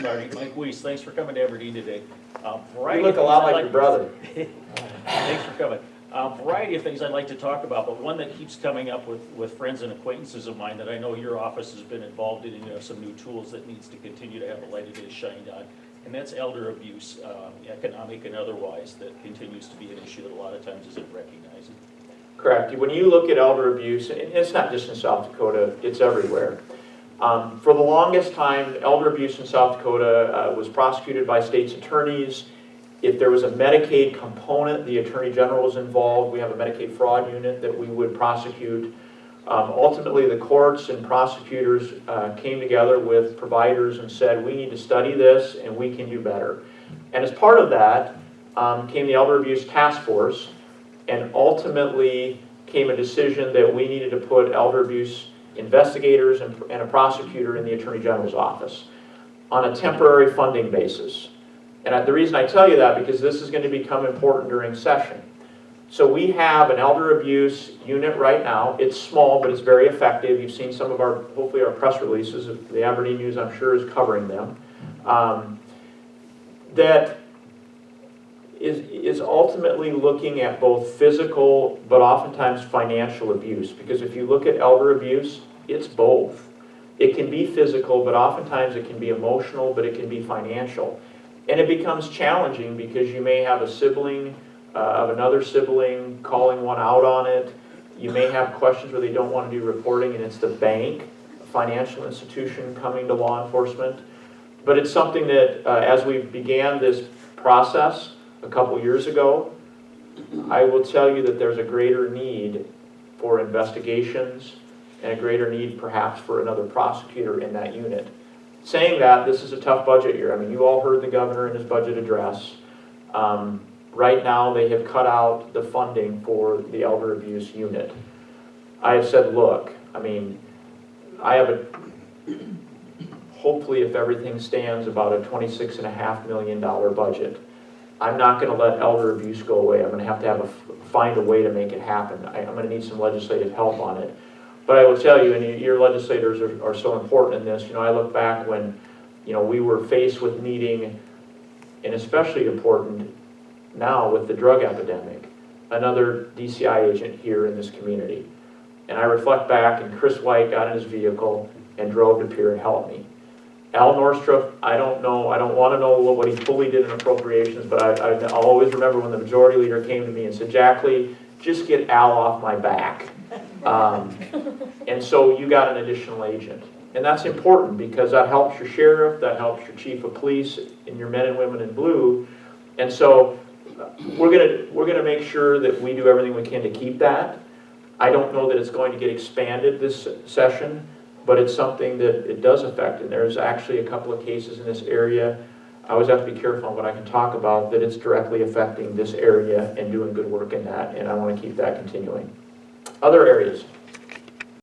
Marty. Mike Weiss, thanks for coming to Aberdeen today. You look a lot like your brother. Thanks for coming. Variety of things I'd like to talk about, but one that keeps coming up with friends and acquaintances of mine that I know your office has been involved in, you know, some new tools that needs to continue to have a light of day shined on, and that's elder abuse, economic and otherwise, that continues to be an issue that a lot of times isn't recognized. Correct. When you look at elder abuse, and it's not just in South Dakota, it's everywhere. For the longest time, elder abuse in South Dakota was prosecuted by state's attorneys. If there was a Medicaid component, the Attorney General was involved. We have a Medicaid fraud unit that we would prosecute. Ultimately, the courts and prosecutors came together with providers and said, we need to study this and we can do better. And as part of that came the Elder Abuse Task Force, and ultimately came a decision that we needed to put elder abuse investigators and a prosecutor in the Attorney General's office on a temporary funding basis. And the reason I tell you that, because this is going to become important during session. So we have an elder abuse unit right now. It's small, but it's very effective. You've seen some of our, hopefully our press releases. The Aberdeen News, I'm sure, is covering them. That is ultimately looking at both physical, but oftentimes financial abuse. Because if you look at elder abuse, it's both. It can be physical, but oftentimes it can be emotional, but it can be financial. And it becomes challenging because you may have a sibling of another sibling calling one out on it. You may have questions where they don't want to do reporting and it's the bank, a financial institution, coming to law enforcement. But it's something that as we began this process a couple years ago, I will tell you that there's a greater need for investigations and a greater need perhaps for another prosecutor in that unit. Saying that, this is a tough budget year. I mean, you all heard the governor in his budget address. Right now, they have cut out the funding for the elder abuse unit. I have said, look, I mean, I have hopefully if everything stands, about a $26.5 million budget. I'm not going to let elder abuse go away. I'm going to have find a way to make it happen. I'm going to need some legislative help on it. But I will tell you, and your legislators are so important in this, you know, I look back when, you know, we were faced with needing, and especially important now with the drug epidemic, another DCI agent here in this community. And I reflect back, and Chris White got in his vehicle and drove to Pier and helped me. Al Norstrup, I don't know, I don't want to know what he fully did in appropriations, but I'll always remember when the majority leader came to me and said, Jackley, just get Al off my back. And so you got an additional agent. And that's important because that helps your sheriff, that helps your chief of police, and your men and women in blue. And so we're gonna make sure that we do everything we can to keep that. I don't know that it's going to get expanded this session, but it's something that it does affect. And there's actually a couple of cases in this area. I always have to be careful on what I can talk about, that it's directly affecting this area and doing good work in that, and I want to keep that continuing. Other areas.